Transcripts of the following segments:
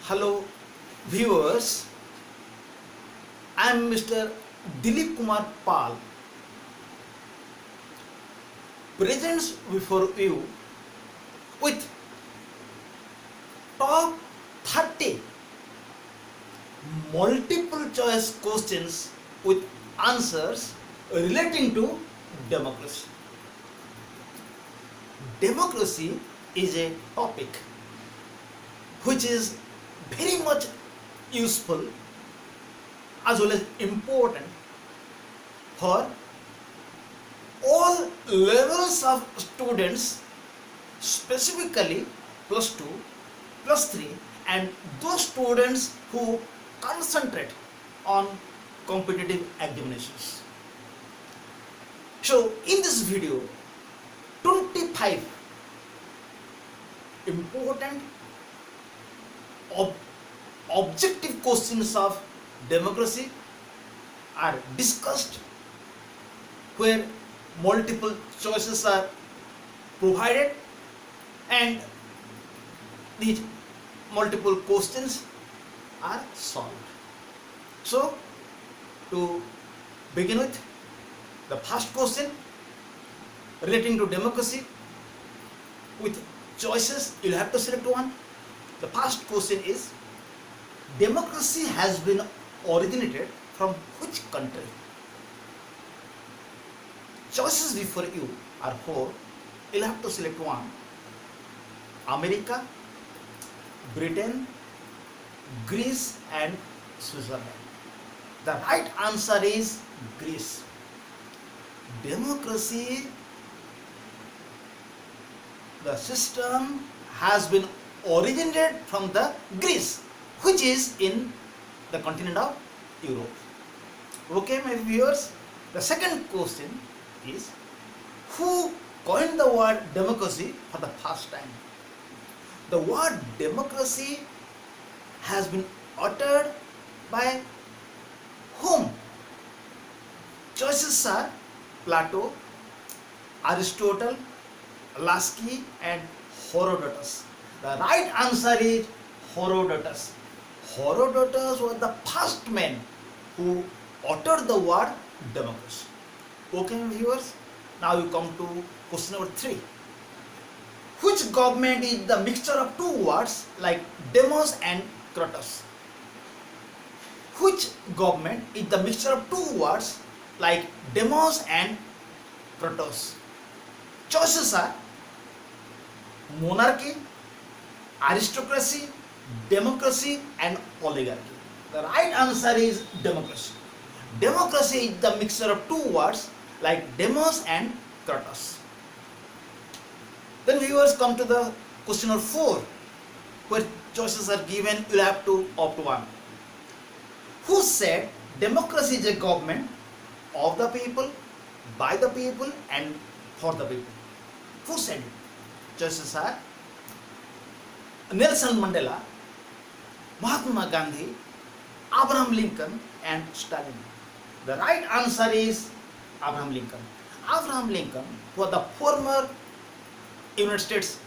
Hello viewers, I am Mr. Dilip Kumar Pal, presents before you with top 30 multiple choice questions with answers relating to democracy. Democracy is a topic which is very much useful as well as important for all levels of students, specifically plus 2, plus 3, and those students who concentrate on competitive examinations. So in this video, 25 important objective questions of democracy are discussed, where multiple choices are provided and these multiple questions are solved. So to begin with, the first question relating to democracy with choices, you'll have to select one. The first question is, democracy has been originated from which country? Choices before you are 4. You'll have to select one. America, Britain, Greece and Switzerland. The right answer is Greece. Democracy, the system has been originated from the Greece, which is in the continent of Europe. Okay, my viewers, the second question is, who coined the word democracy for the first time? The word democracy has been uttered by whom? Choices are Plato, Aristotle, Lasky and Herodotus. The right answer is Herodotus. Herodotus was the first man who uttered the word democracy. Okay, viewers, now you come to question number 3. Which government is the mixture of two words like demos and kratos? Which government is the mixture of two words like demos and kratos? Choices are monarchy, aristocracy, democracy and oligarchy. The right answer is democracy. Democracy is the mixture of two words like demos and kratos. Then viewers, come to the question number 4, where choices are given. You have to opt one. Who said democracy is a government of the people, by the people and for the people? Who said it? Choices are Nelson Mandela, Mahatma Gandhi, Abraham Lincoln and Stalin. The right answer is Abraham Lincoln. Abraham Lincoln was the former United States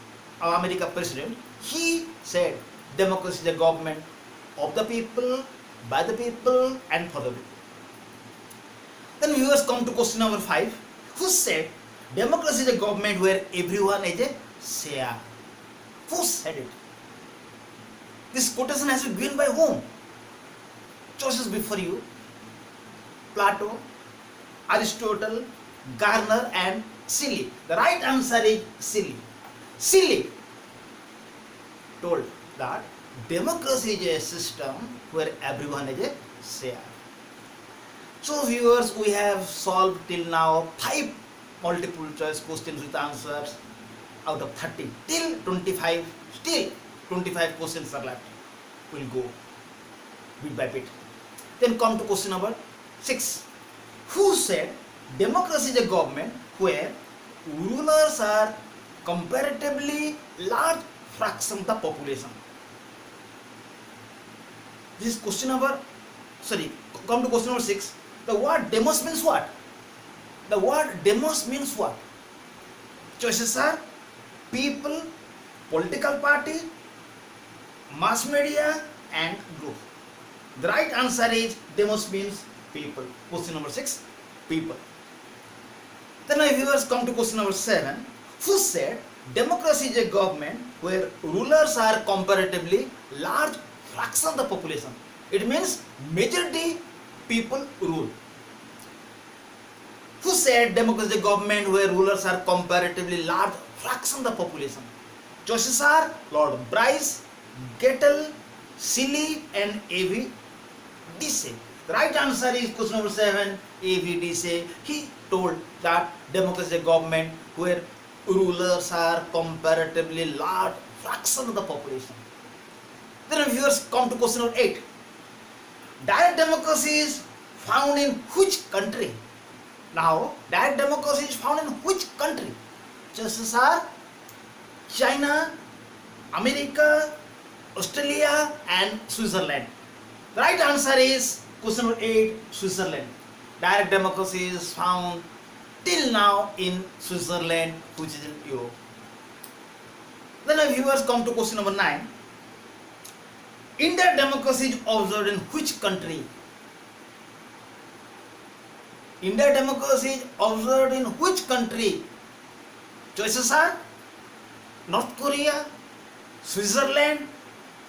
of America president. He said democracy is a government of the people, by the people and for the people. Then viewers, come to question number 5. Who said democracy is a government where everyone is a share? Who said it? This quotation has been given by whom? Choices before you: Plato, Aristotle, Garner and Seeley. The right answer is Seeley. Seeley told that democracy is a system where everyone is a share. So viewers, we have solved till now 5 multiple choice questions with answers out of 30. Till 25, still 25 questions are left. We'll go bit by bit. Then come to question number 6. Who said democracy is a government where rulers are comparatively large fraction of the population? This is question number, come to question number 6. The word demos means what? The word demos means what? Choices are people, political party, mass media and group. The right answer is demos means people. Question number 6, people. Then my viewers come to question number 7. Who said democracy is a government where rulers are comparatively large fraction of the population? It means majority people rule. Who said democracy is a government where rulers are comparatively large fraction of the population? Choices are Lord Bryce, Gettle, Seeley and A.V. Deasy. The right answer is question number 7, A.V. Deasy. He told that democracy is a government where rulers are comparatively large fraction of the population. Then viewers come to question number 8. Direct democracy is found in which country? Now, direct democracy is found in which country? Choices are China, America, Australia and Switzerland. The right answer is question number 8, Switzerland. Direct democracy is found till now in Switzerland, which is in Europe. Then our viewers come to question number 9. Indirect democracy is observed in which country? Indirect democracy is observed in which country? Choices are North Korea, Switzerland,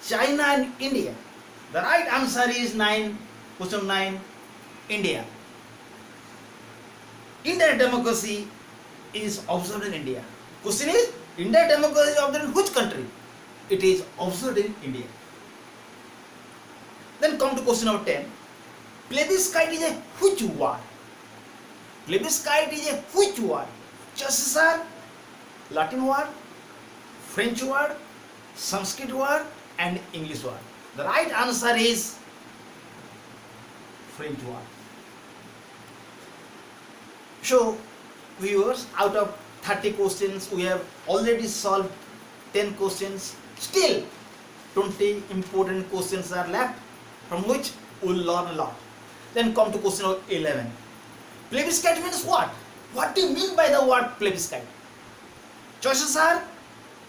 China and India. The right answer is 9, question 9, India. Indirect democracy is observed in India. Question is, indirect democracy is observed in which country? It is observed in India. Then come to question number 10. Plebiscite is a which word? Plebiscite is a which word? Choices are Latin word, French word, Sanskrit word and English word. The right answer is French word. So viewers, out of 30 questions we have already solved 10 questions. Still 20 important questions are left, from which we will learn a lot. Then come to question number 11. Plebiscite means what? What do you mean by the word plebiscite? Choices are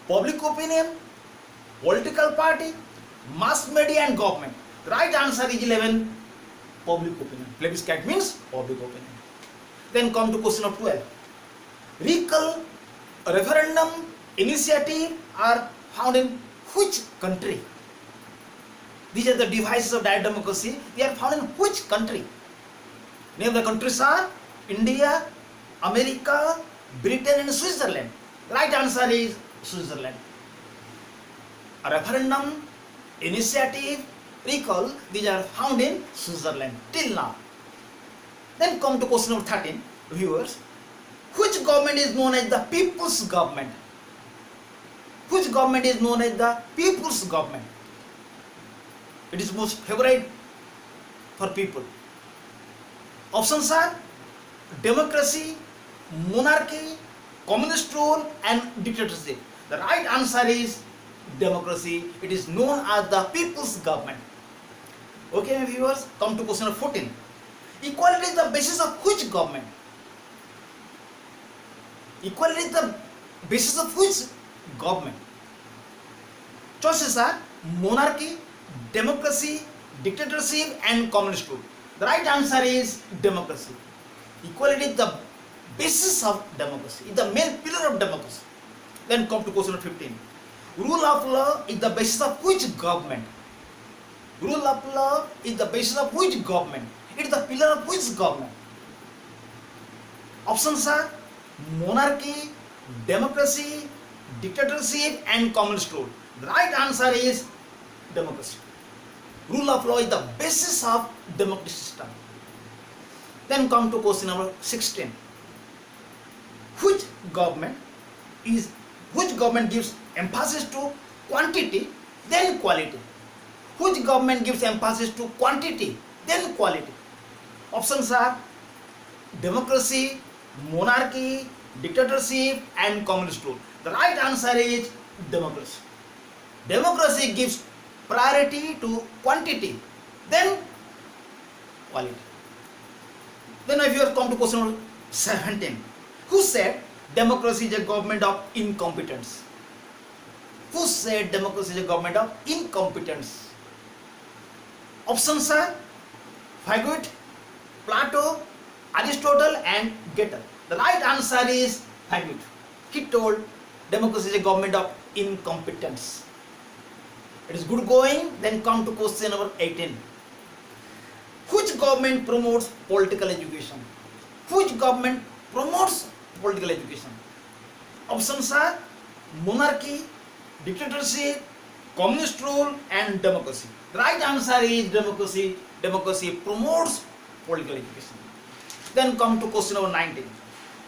public opinion, political party, mass media and government. The right answer is 11, public opinion. Plebiscite means public opinion. Then come to question of 12. Recall, referendum, initiative are found in which country? These are the devices of direct democracy. They are found in which country? Name the countries are India, America, Britain and Switzerland. The right answer is Switzerland. A referendum, initiative, recall, these are found in Switzerland till now. Then come to question number 13, viewers. Which government is known as the people's government? Which government is known as the people's government? It is most favorite for people. Options are democracy, monarchy, communist rule and dictatorship. The right answer is democracy. It is known as the people's government. Okay, my viewers, come to question number 14. Equality is the basis of which government? Equality is the basis of which government? Choices are monarchy, democracy, dictatorship and communist rule. The right answer is democracy. Equality is the basis of democracy, is the main pillar of democracy. Then come to question number 15. Rule of law is the basis of which government? Rule of law is the basis of which government? It is the pillar of which government? Options are monarchy, democracy, dictatorship and communist rule. The right answer is democracy. Rule of law is the basis of democratic system. Then come to question number 16. Which government gives emphasis to quantity then quality? Which government gives emphasis to quantity then quality? Options are democracy, monarchy, dictatorship and communist rule. The right answer is democracy. Democracy gives priority to quantity then quality. Then if you come to question number 17. Who said democracy is a government of incompetence? Who said democracy is a government of incompetence? Options are Faguet, Plato, Aristotle and Getter. The right answer is Faguet. He told democracy is a government of incompetence. It is good going. Then come to question number 18. Which government promotes political education? Which government promotes political education? Options are monarchy, dictatorship, communist rule and democracy. The right answer is democracy. Democracy promotes political education. Then come to question number 19.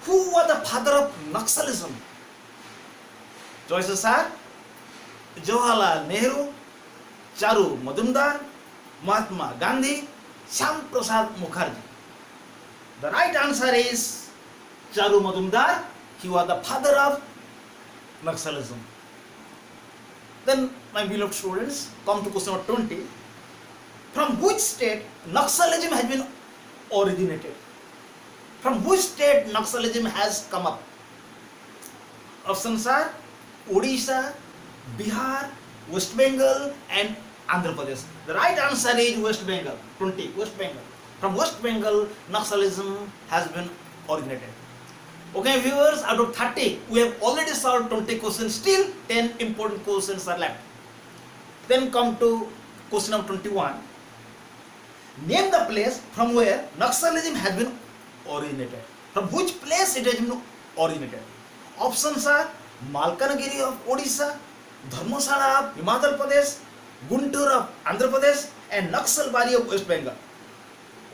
Who was the father of Naxalism? Choices are Jawaharlal Nehru, Charu Majumdar, Mahatma Gandhi, Shyam Prasad Mukherjee. The right answer is Charu Majumdar. He was the father of Naxalism. Then, my beloved students, come to question number 20. From which state Naxalism has been originated? From which state Naxalism has come up? Options are Odisha, Bihar, West Bengal and Andhra Pradesh. The right answer is West Bengal. 20. West Bengal. From West Bengal, Naxalism has been originated. Okay, viewers, out of 30, we have already solved 20 questions. Still, 10 important questions are left. Then come to question number 21. Name the place from where Naxalism has been originated. From which place it has been originated? Options are Malkanagiri of Odisha, Dharmasala of Himachal Pradesh, Guntur of Andhra Pradesh and Naxalbari of West Bengal.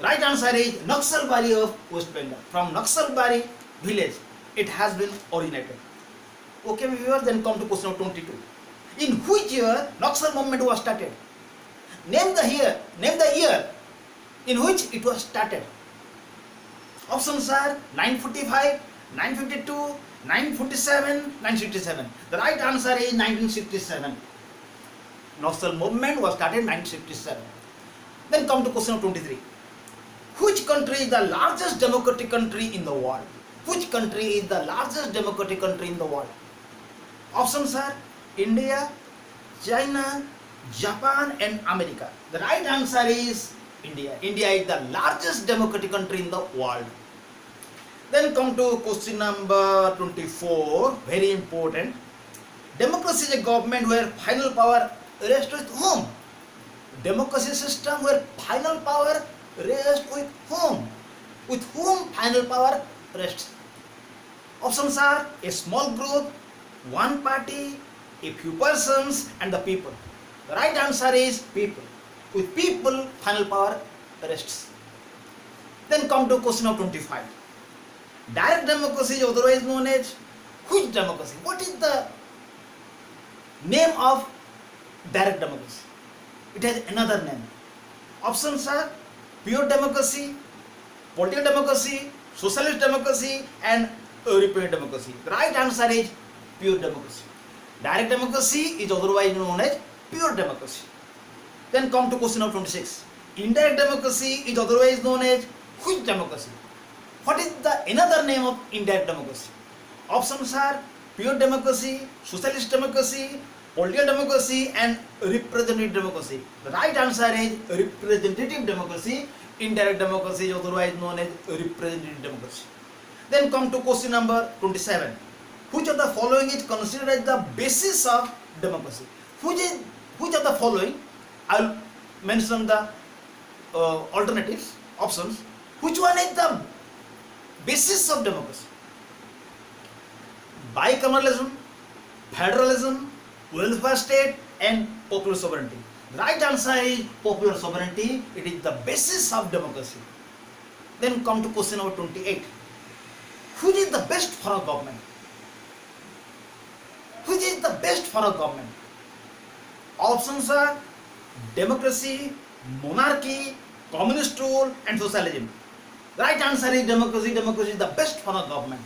Right answer is Naxalbari of West Bengal. From Naxalbari village it has been originated. Okay viewers, then come to question number 22. In which year Naxal movement was started? Name the year in which it was started. Options are 945, 952, 947, 967. The right answer is 1967. Naxal movement was started in 1967. Then come to question 23. Which country is the largest democratic country in the world? Which country is the largest democratic country in the world? Options are India, China, Japan and America. The right answer is India. India is the largest democratic country in the world. Then come to question number 24, very important. Democracy is a government where final power rests with whom? Democracy system where final power rests with whom? With whom final power rests? Options are a small group, one party, a few persons and the people. The right answer is people. With people final power rests. Then come to question of 25. Direct democracy is otherwise known as which democracy? What is the name of direct democracy? It has another name. Options are pure democracy, political democracy, socialist democracy and European democracy. The right answer is pure democracy. Direct democracy is otherwise known as pure democracy. Then come to question of 26. Indirect democracy is otherwise known as which democracy? What is the another name of indirect democracy? Options are pure democracy, socialist democracy, political democracy and representative democracy. The right answer is representative democracy. Indirect democracy is otherwise known as representative democracy. Then come to question number 27. Which of the following is considered as the basis of democracy? Which of the following? I will mention the alternatives, options. Which one is the basis of democracy? Bicameralism, federalism, welfare state and popular sovereignty. The right answer is popular sovereignty. It is the basis of democracy. Then come to question number 28. Which is the best for a government? Which is the best for a government? Options are democracy, monarchy, communist rule and socialism. The right answer is democracy. Democracy is the best for a government.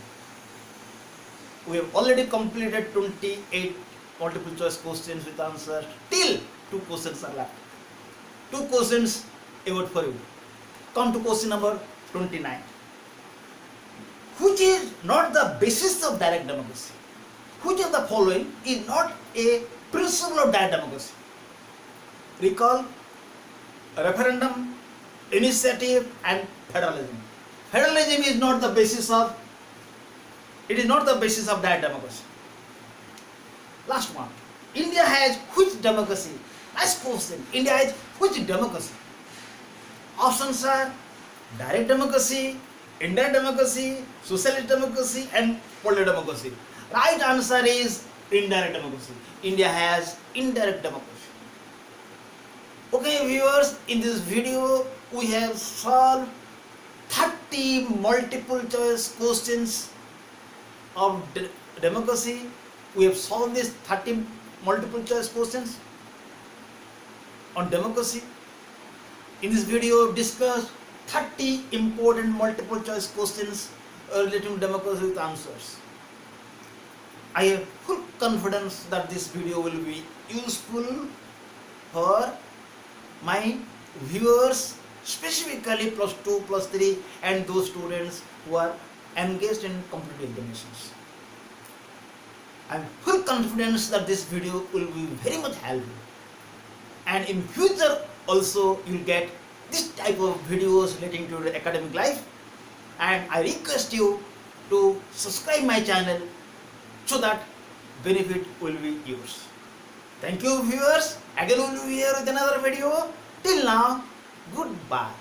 We have already completed 28 multiple choice questions with answers. Till 2 questions are left. 2 questions await for you. Come to question number 29. Which is not the basis of direct democracy? Which of the following is not a principle of direct democracy? Recall referendum, initiative, and federalism. Federalism is not the basis of, it is not the basis of that democracy. Last one. India has which democracy? Nice question. India has which democracy? Options are direct democracy, indirect democracy, socialist democracy, and political democracy. Right answer is indirect democracy. India has indirect democracy. Okay viewers, in this video we have solved 30 multiple choice questions of democracy. We have solved these 30 multiple choice questions on democracy. In this video we have discussed 30 important multiple choice questions relating to democracy with answers. I have full confidence that this video will be useful for my viewers, specifically plus 2, plus 3 and those students who are engaged in competitive examinations. I am full confidence that this video will be very much helpful, and in future also you will get this type of videos relating to the academic life, and I request you to subscribe my channel so that benefit will be yours. Thank you viewers. Again we will be here with another video. Till now, goodbye.